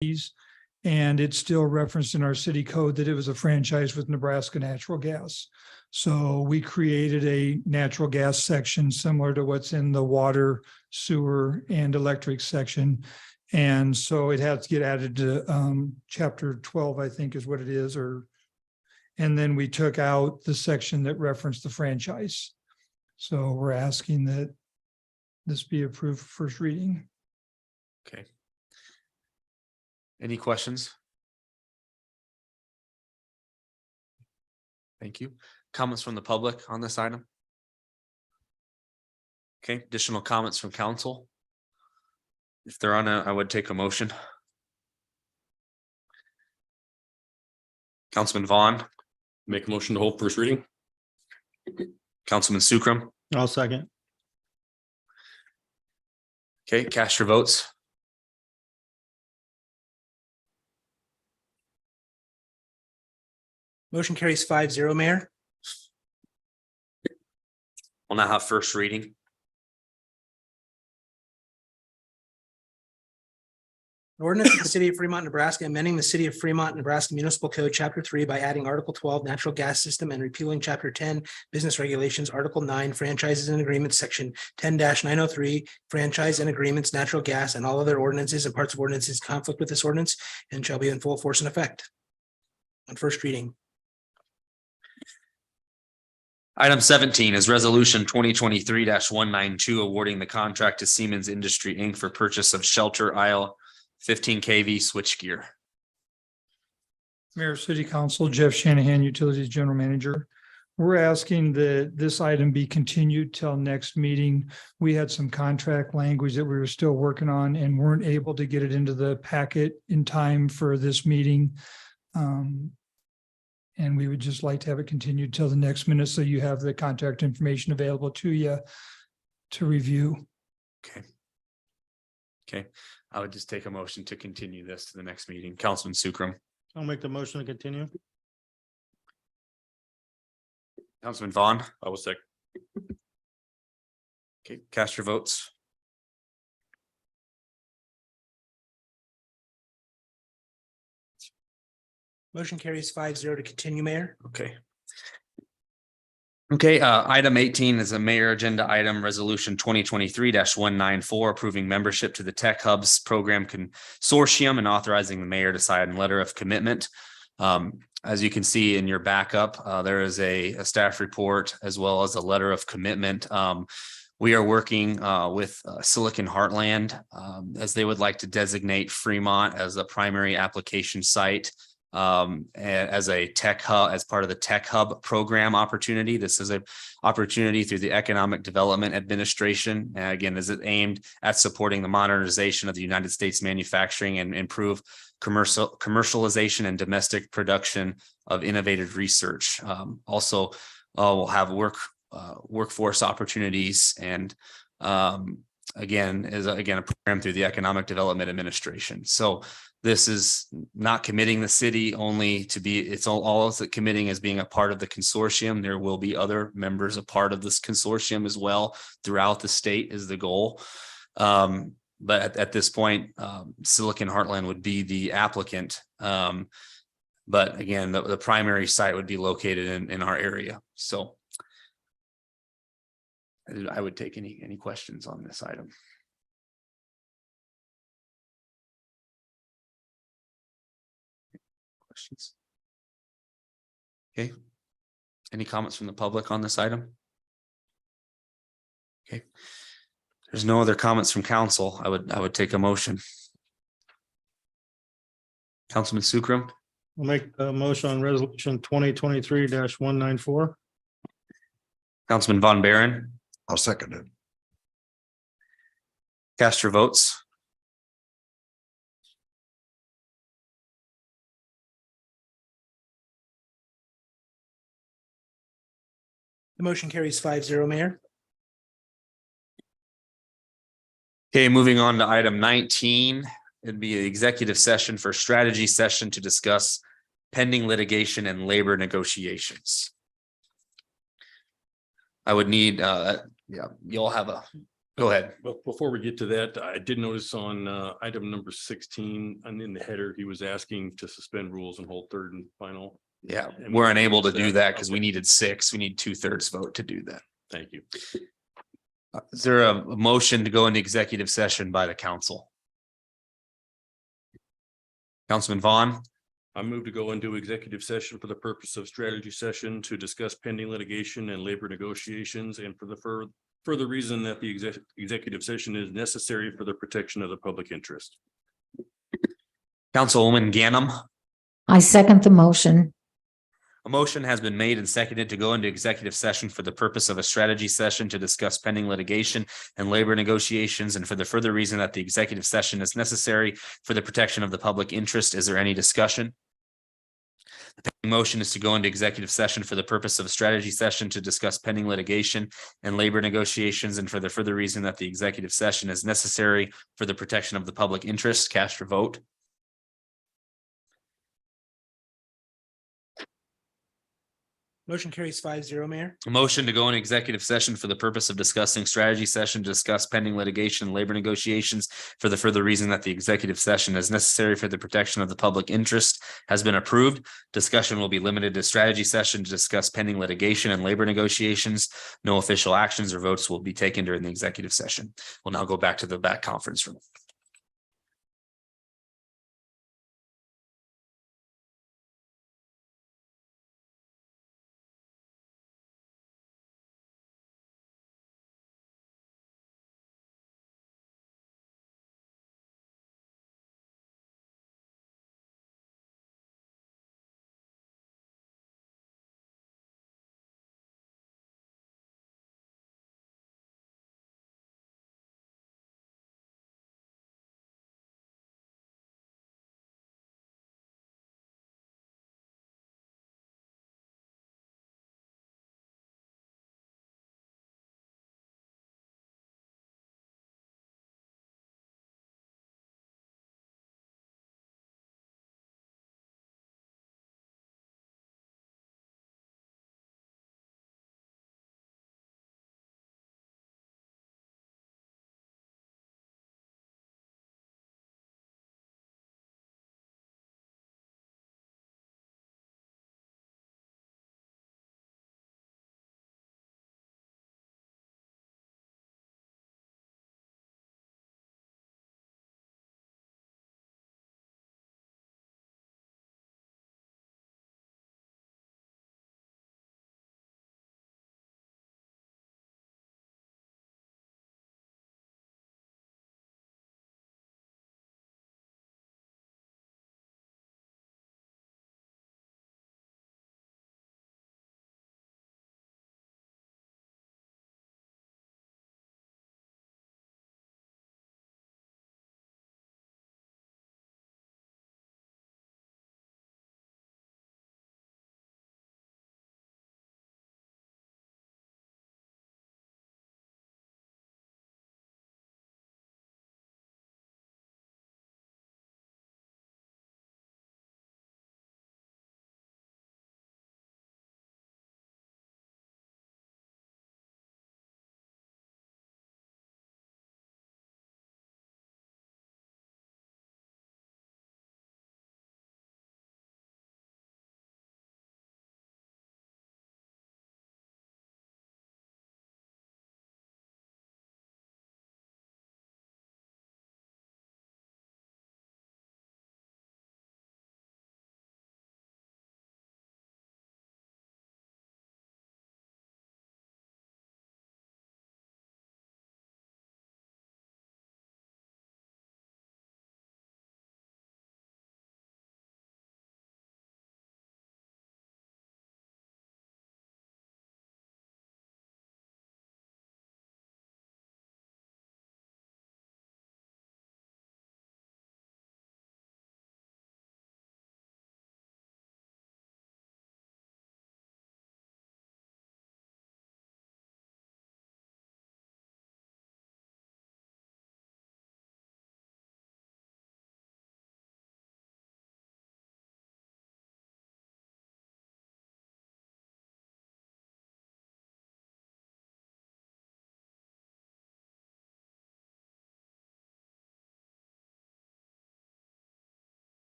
And it's still referenced in our city code that it was a franchise with Nebraska Natural Gas. So we created a natural gas section similar to what's in the water, sewer, and electric section. And so it has to get added to chapter 12, I think is what it is, and then we took out the section that referenced the franchise. So we're asking that this be approved for first reading. Okay. Any questions? Thank you. Comments from the public on this item? Okay, additional comments from council? If there are none, I would take a motion. Councilman Vaughn, Make a motion to hold first reading. Councilman Sukram. I'll second. Okay, cast your votes. Motion carries 5-0, Mayor. We'll now have first reading. An ordinance of the city of Fremont, Nebraska, amending the city of Fremont, Nebraska Municipal Code, Chapter 3 by adding Article 12, Natural Gas System, and repealing Chapter 10, Business Regulations, Article 9, Franchises and Agreements, Section 10-903, Franchise and Agreements, Natural Gas, and all other ordinances and parts of ordinances in conflict with this ordinance, and shall be in full force and effect. On first reading. Item 17 is resolution 2023-192 awarding the contract to Siemens Industry Inc. for purchase of shelter aisle 15 kV switchgear. Mayor, City Council, Jeff Shanahan, Utilities General Manager. We're asking that this item be continued till next meeting. We had some contract language that we were still working on and weren't able to get it into the packet in time for this meeting. And we would just like to have it continued till the next minute, so you have the contact information available to you to review. Okay. Okay, I would just take a motion to continue this to the next meeting. Councilman Sukram. I'll make the motion to continue. Councilman Vaughn. I will second. Okay, cast your votes. Motion carries 5-0 to continue, Mayor. Okay. Okay, item 18 is a mayor agenda item, resolution 2023-194, approving membership to the Tech Hubs Program Consortium and authorizing the mayor to sign a letter of commitment. As you can see in your backup, there is a staff report as well as a letter of commitment. We are working with Silicon Heartland as they would like to designate Fremont as a primary application site as a tech hub, as part of the Tech Hub program opportunity. This is an opportunity through the Economic Development Administration. Again, is it aimed at supporting the modernization of the United States manufacturing and improve commercialization and domestic production of innovative research. Also, we'll have workforce opportunities and again a program through the Economic Development Administration. So this is not committing the city only to be, it's all committing as being a part of the consortium. There will be other members a part of this consortium as well throughout the state is the goal. But at this point, Silicon Heartland would be the applicant. But again, the primary site would be located in our area. So I would take any questions on this item. Questions? Okay. Any comments from the public on this item? Okay. There's no other comments from council. I would take a motion. Councilman Sukram. I'll make a motion on resolution 2023-194. Councilman Von Baron. I'll second it. Cast your votes. The motion carries 5-0, Mayor. Okay, moving on to item 19. It'd be an executive session for strategy session to discuss pending litigation and labor negotiations. I would need, you'll have Go ahead. But before we get to that, I did notice on item number 16 and in the header, he was asking to suspend rules and hold third and final. Yeah, And we're we unable to changed do that. that because we Okay. needed 6. We need 2/3 vote to do that. Thank you. Is there a motion to go into executive session by the council? Councilman Vaughn, I move to go into executive session for the purpose of strategy session to discuss pending litigation and labor negotiations and for the further reason that the executive session is necessary for the protection of the public interest. Councilwoman Ganem. I second the motion. A motion has been made and seconded to go into executive session for the purpose of a strategy session to discuss pending litigation and labor negotiations and for the further reason that the executive session is necessary for the protection of the public interest. Is there any discussion? The pending motion is to go into executive session for the purpose of a strategy session to discuss pending litigation and labor negotiations and for the further reason that the executive session is necessary for the protection of the public interest. Cast your vote. Motion carries 5-0, Mayor. A motion to go in executive session for the purpose of discussing strategy session, to discuss pending litigation and labor negotiations for the further reason that the executive session is necessary for the protection of the public interest has been approved. Discussion will be limited to strategy session to discuss pending litigation and labor negotiations. No official actions or votes will be taken during the executive session. We'll now go back to the back conference room.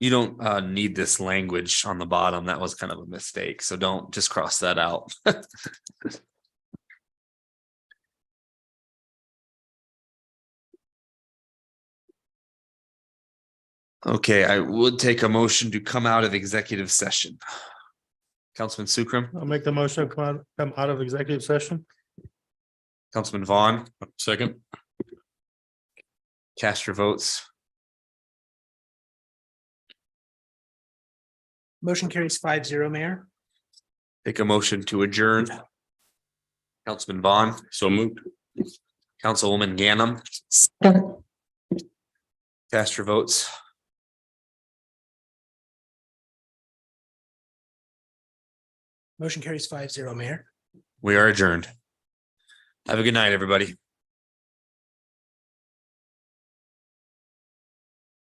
You don't need this language on the bottom. That was kind of a mistake. So don't just cross that out. Okay, I would take a motion to come out of executive session. Councilman Sukram, I'll make the motion, come out of executive session. Councilman Vaughn, Second. cast your votes. Motion carries 5-0, Mayor. Take a motion to adjourn. Councilman Vaughn, So moved. Councilwoman Ganem, Second. cast your votes. Motion carries 5-0, Mayor. We are adjourned. Have a good night, everybody.